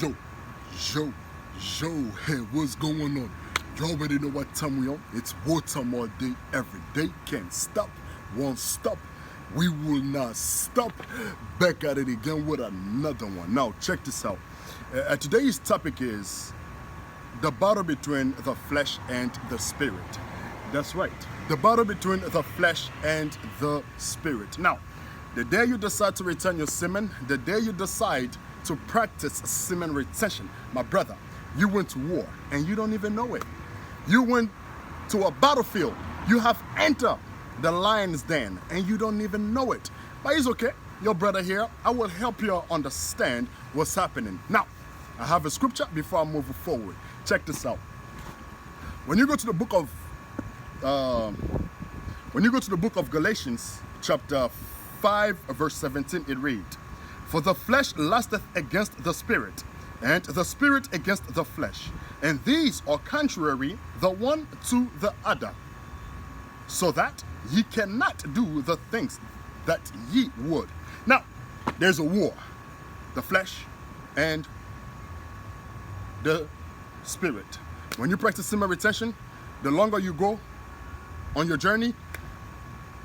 Yo, yo, yo, hey, what's going on? You already know what time we on. It's war time all day, every day. Can't stop, won't stop. We will not stop. Back at it again with another one. Now, check this out. Today's topic is the battle between the flesh and the spirit. That's right. The battle between the flesh and the spirit. Now, the day you decide to return your semen, the day you decide to practice semen retention, my brother, you went to war and you don't even know it. You went to a battlefield. You have entered the lion's den and you don't even know it. But it's okay. Your brother here, I will help you understand what's happening. Now, I have a scripture before I move forward. Check this out. When you go to the book of Galatians, chapter 5, verse 17, it reads, "For the flesh lusteth against the spirit, and the spirit against the flesh, and these are contrary the one to the other, so that ye cannot do the things that ye would." Now, there's a war, the flesh and the spirit. When you practice semen retention, the longer you go on your journey,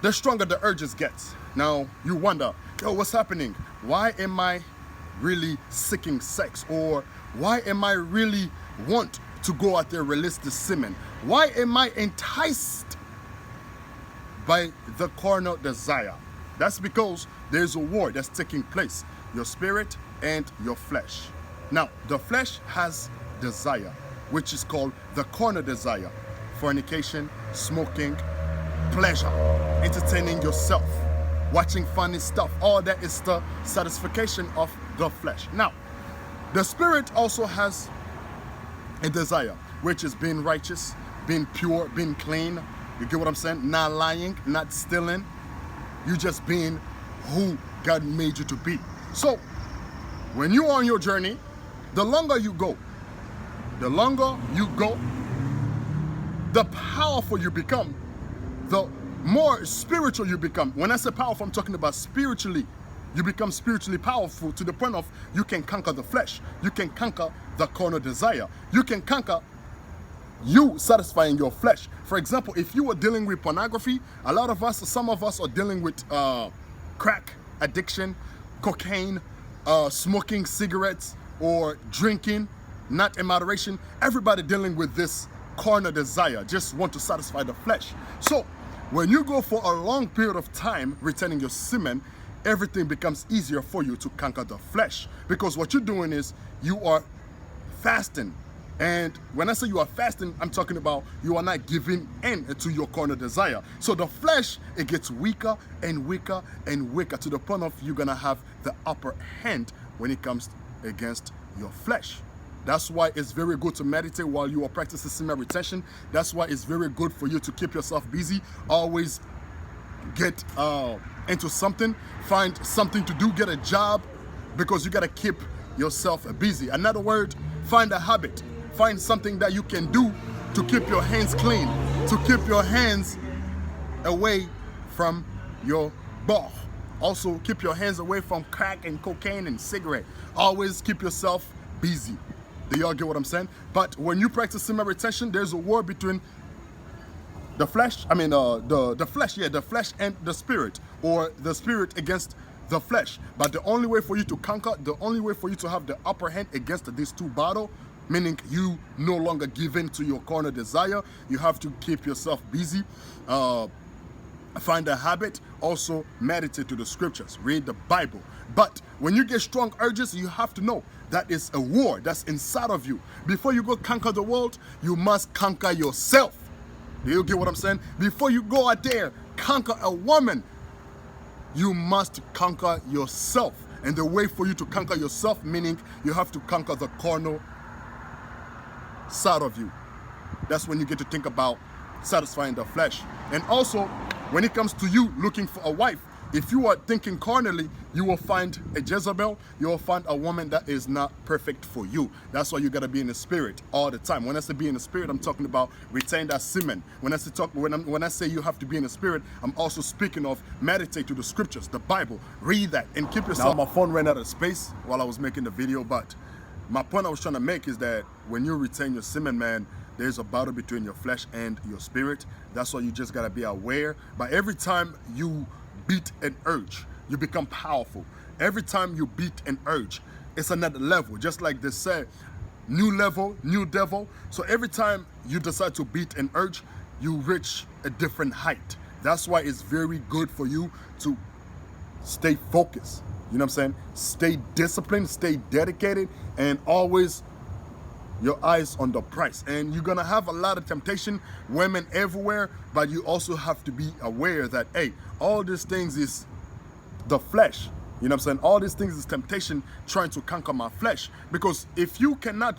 the stronger the urges get. Now, you wonder, yo, what's happening? Why am I really seeking sex? Or why am I really want to go out there and release the semen? Why am I enticed by the carnal desire? That's because there's a war that's taking place, your spirit and your flesh. Now, the flesh has desire, which is called the carnal desire: fornication, smoking, pleasure, entertaining yourself, watching funny stuff. All that is the satisfaction of the flesh. Now, the spirit also has a desire, which is being righteous, being pure, being clean. You get what I'm saying? Not lying, not stealing. You just being who God made you to be. So, when you're on your journey, the longer you go, the powerful you become, the more spiritual you become. When I say powerful, I'm talking about spiritually. You become spiritually powerful to the point of you can conquer the flesh. You can conquer the carnal desire. You can conquer you satisfying your flesh. For example, if you were dealing with pornography, some of us are dealing with crack addiction, cocaine, smoking cigarettes, or drinking, not in moderation. Everybody dealing with this carnal desire, just want to satisfy the flesh. So when you go for a long period of time returning your semen, everything becomes easier for you to conquer the flesh, because what you're doing is you are fasting. And when I say you are fasting, I'm talking about you are not giving in to your carnal desire. So the flesh, it gets weaker and weaker and weaker to the point of you're gonna have the upper hand when it comes against your flesh. That's why it's very good to meditate while you are practicing semen retention. That's why it's very good for you to keep yourself busy. Always get into something, find something to do, get a job, because you gotta keep yourself busy. Another word, find a habit. Find something that you can do to keep your hands clean, to keep your hands away from your ball. Also, keep your hands away from crack and cocaine and cigarette. Always keep yourself busy. Do y'all get what I'm saying? But when you practice semen retention, there's a war between the flesh, the flesh and the spirit, or the spirit against the flesh. But the only way for you to conquer, the only way for you to have the upper hand against these two battles, meaning you no longer give in to your carnal desire, you have to keep yourself busy, find a habit, also meditate to the scriptures, read the Bible. But when you get strong urges, you have to know that is a war that's inside of you. Before you go conquer the world, you must conquer yourself. Do you get what I'm saying? Before you go out there, conquer a woman, you must conquer yourself. And the way for you to conquer yourself, meaning you have to conquer the carnal side of you. That's when you get to think about satisfying the flesh. And also, when it comes to you looking for a wife, if you are thinking carnally, you will find a Jezebel, you will find a woman that is not perfect for you. That's why you gotta be in the spirit all the time. When I say be in the spirit, I'm talking about retain that semen. When I say you have to be in the spirit, I'm also speaking of meditate to the scriptures, the Bible. Read that and keep yourself. Now my phone ran out of space while I was making the video, but my point I was trying to make is that when you retain your semen, man, there's a battle between your flesh and your spirit. That's why you just gotta be aware. But every time you beat an urge, you become powerful. Every time you beat an urge, it's another level. Just like they say, new level, new devil. So every time you decide to beat an urge, you reach a different height. That's why it's very good for you to stay focused. You know what I'm saying? Stay disciplined, stay dedicated, and always your eyes on the price. And you're gonna have a lot of temptation, women everywhere, but you also have to be aware that, hey, all these things is the flesh. You know what I'm saying? All these things is temptation trying to conquer my flesh. Because if you cannot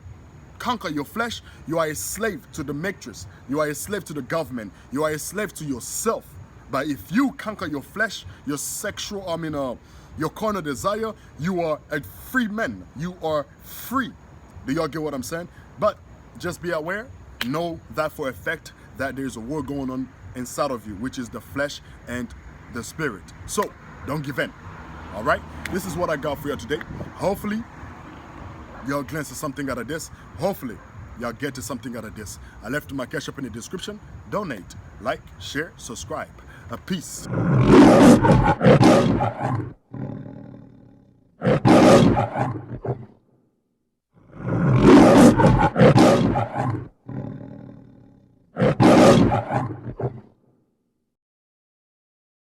conquer your flesh, you are a slave to the matrix. You are a slave to the government. You are a slave to yourself. But if you conquer your flesh, your sexual, your carnal desire, you are a free man. You are free. Do y'all get what I'm saying? But just be aware, know that for a fact that there's a war going on inside of you, which is the flesh and the spirit. So don't give in. All right? This is what I got for you today. Hopefully, y'all glance at something out of this. Hopefully, y'all get to something out of this. I left my cash up in the description. Donate, like, share, subscribe. Peace.